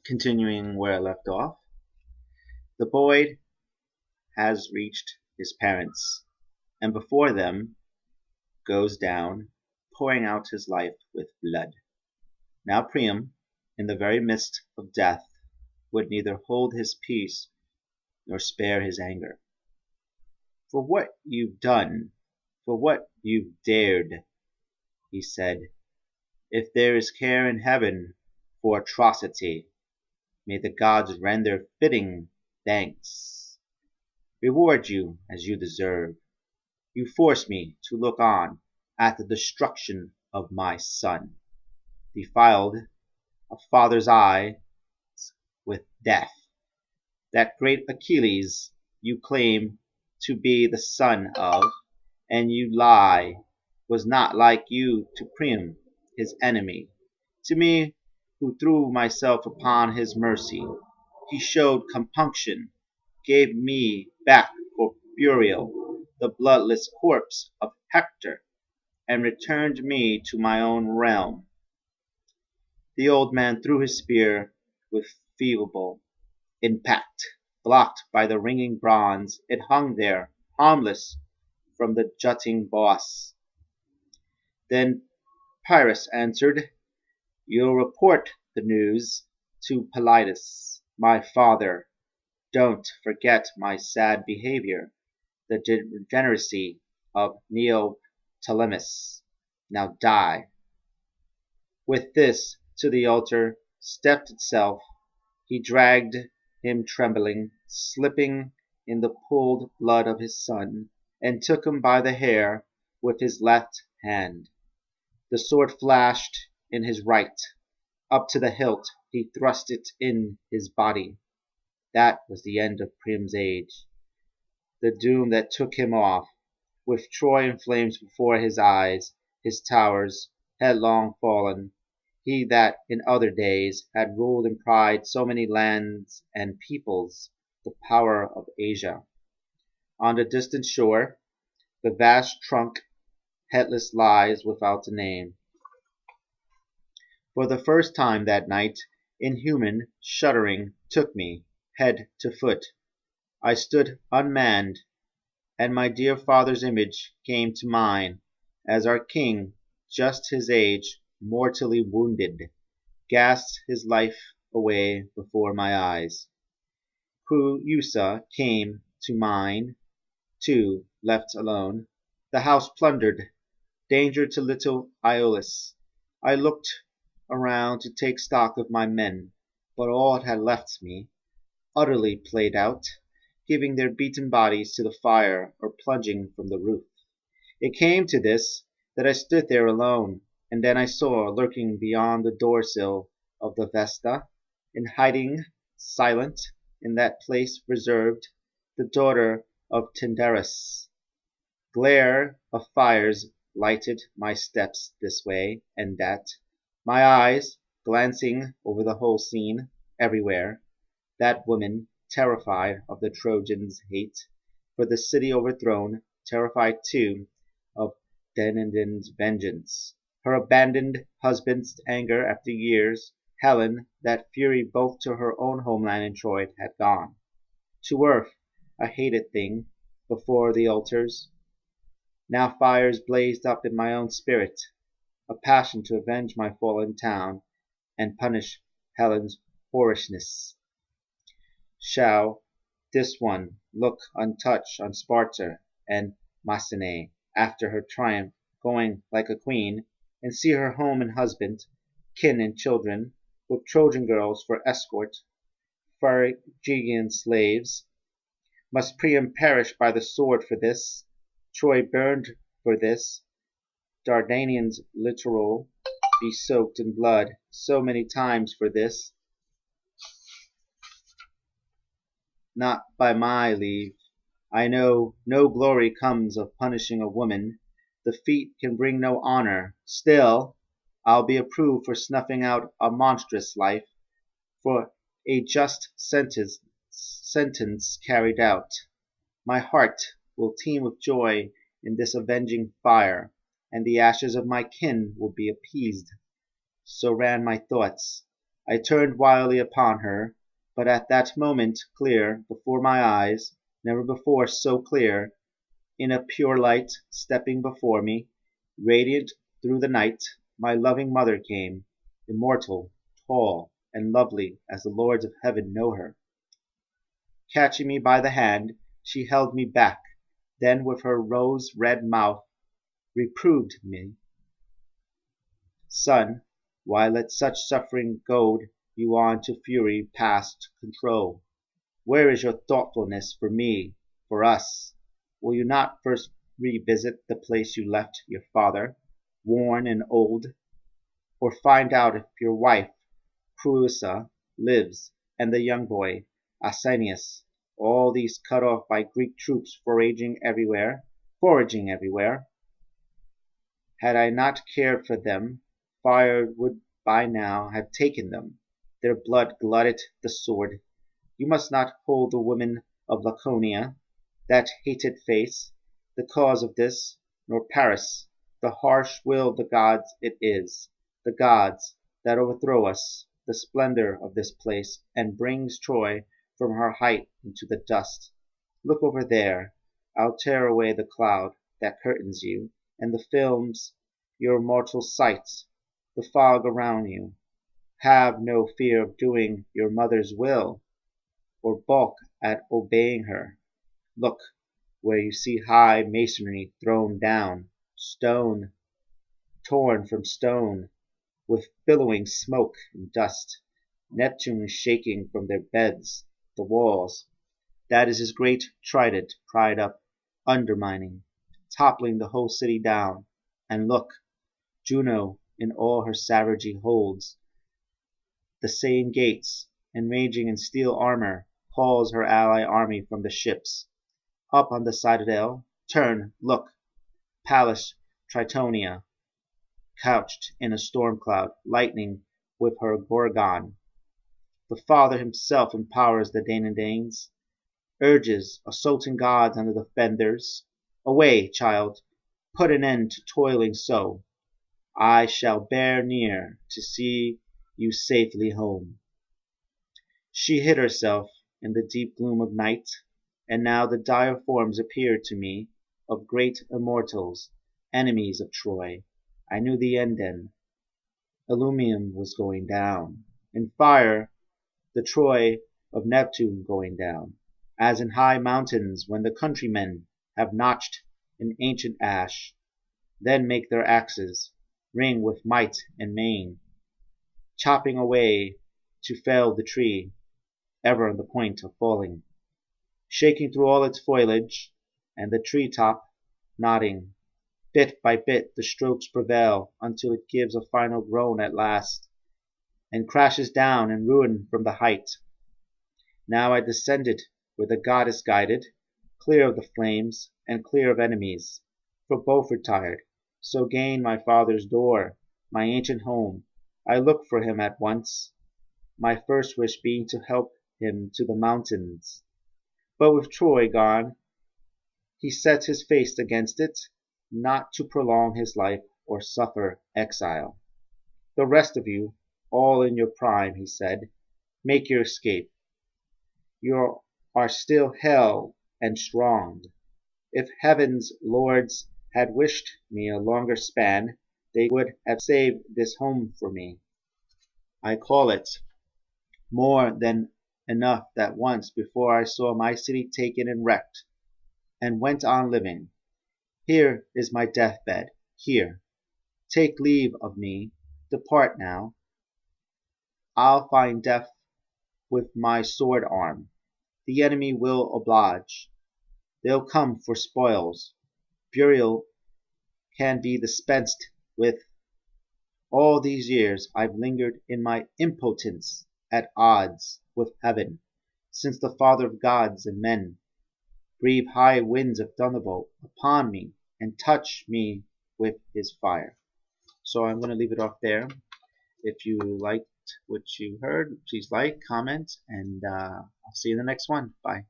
Continuing where I left off, the boy has reached his parents, and before them goes down, pouring out his life with blood. Now Priam, in the very midst of death, would neither hold his peace nor spare his anger. "For what you've done, for what you've dared," he said, "if there is care in heaven for atrocity, may the gods render fitting thanks, reward you as you deserve. You force me to look on at the destruction of my son, defiled a father's eyes with death. That great Achilles you claim to be the son of, and you lie, was not like you to Priam, his enemy. To me, who threw myself upon his mercy, he showed compunction, gave me back for burial the bloodless corpse of Hector, and returned me to my own realm." The old man threw his spear with feeble impact. Blocked by the ringing bronze, it hung there, harmless from the jutting boss. Then Pyrrhus answered, "You'll report the news to Politus, my father. Don't forget my sad behavior, the degeneracy of Neoptolemus. Now die." With this to the altar stepped itself. He dragged him trembling, slipping in the pooled blood of his son, and took him by the hair with his left hand. The sword flashed in his right. Up to the hilt he thrust it in his body. That was the end of Priam's age, the doom that took him off, with Troy in flames before his eyes, his towers headlong fallen. He that in other days had ruled in pride so many lands and peoples, the power of Asia. On the distant shore, the vast trunk headless lies without a name. For the first time that night, inhuman shuddering took me, head to foot. I stood unmanned, and my dear father's image came to mine, as our king, just his age, mortally wounded, gasped his life away before my eyes. Creusa came to mine, too, left alone, the house plundered, danger to little Iolus. I looked around to take stock of my men, but all had left me, utterly played out, giving their beaten bodies to the fire or plunging from the roof. It came to this, that I stood there alone, and then I saw, lurking beyond the door-sill of the Vesta, in hiding, silent, in that place reserved, the daughter of Tyndarus. Glare of fires lighted my steps this way and that, my eyes glancing over the whole scene, everywhere. That woman, terrified of the Trojans' hate for the city overthrown, terrified too of Danadan's vengeance, her abandoned husband's anger after years. Helen, that fury both to her own homeland and Troy, had gone to earth, a hated thing, before the altars. Now fires blazed up in my own spirit, a passion to avenge my fallen town and punish Helen's whorishness. Shall this one look untouched on Sparta and Mycenae after her triumph, going like a queen, and see her home and husband, kin and children, with Trojan girls for escort, Phrygian slaves? Must Priam perish by the sword for this, Troy burned for this, Dardanians littoral be soaked in blood so many times for this? Not by my leave. I know no glory comes of punishing a woman. The feat can bring no honor. Still, I'll be approved for snuffing out a monstrous life, for a just sentence carried out. My heart will teem with joy in this avenging fire, and the ashes of my kin will be appeased. So ran my thoughts. I turned wildly upon her, but at that moment clear before my eyes, never before so clear, in a pure light, stepping before me, radiant through the night, my loving mother came, immortal, tall, and lovely as the lords of heaven know her. Catching me by the hand, she held me back, then with her rose-red mouth reproved me. Son, why let such suffering goad you on to fury past control? Where is your thoughtfulness for me, for us? Will you not first revisit the place you left your father, worn and old, or find out if your wife, Creusa, lives, and the young boy, Asinius, all these cut off by Greek troops foraging everywhere? Had I not cared for them, fire would by now have taken them. Their blood glutted the sword. You must not hold the women of Laconia, that hated face, the cause of this, nor Paris, the harsh will of the gods it is, the gods that overthrow us, the splendor of this place, and brings Troy from her height into the dust. Look over there. I'll tear away the cloud that curtains you, and the films your mortal sight, the fog around you. Have no fear of doing your mother's will, or balk at obeying her. Look where you see high masonry thrown down, stone torn from stone, with billowing smoke and dust, Neptune shaking from their beds the walls. That is his great trident pried up, undermining, toppling the whole city down. And look, Juno in all her savagery holds the same gates, and raging in steel armor, calls her ally army from the ships. Up on the citadel, turn, look, Pallas Tritonia, couched in a storm cloud, lightning with her Gorgon. The Father himself empowers the Danes, urges assaulting gods on the defenders. Away, child, put an end to toiling so. I shall bear near to see you safely home. She hid herself in the deep gloom of night, and now the dire forms appeared to me of great immortals, enemies of Troy. I knew the end then. Illumium was going down, in fire the Troy of Neptune going down, as in high mountains when the countrymen have notched an ancient ash, then make their axes ring with might and main, chopping away to fell the tree, ever on the point of falling, shaking through all its foliage, and the tree top nodding. Bit by bit the strokes prevail until it gives a final groan at last, and crashes down in ruin from the height. Now I descended where the goddess guided, clear of the flames and clear of enemies, for both retired. So gained my father's door, my ancient home. I looked for him at once, my first wish being to help him to the mountains. But with Troy gone, he set his face against it, not to prolong his life or suffer exile. The rest of you, all in your prime, he said, make your escape. You are still hale and strong. If heaven's lords had wished me a longer span, they would have saved this home for me. I call it more than enough that once before I saw my city taken and wrecked, and went on living. Here is my deathbed, here. Take leave of me, depart now. I'll find death with my sword arm. The enemy will oblige. They'll come for spoils. Burial can be dispensed with. All these years I've lingered in my impotence at odds with heaven, since the Father of gods and men breathed high winds of thunderbolt upon me and touched me with his fire. So I'm going to leave it off there. If you liked what you heard, please like, comment, and I'll see you in the next one. Bye.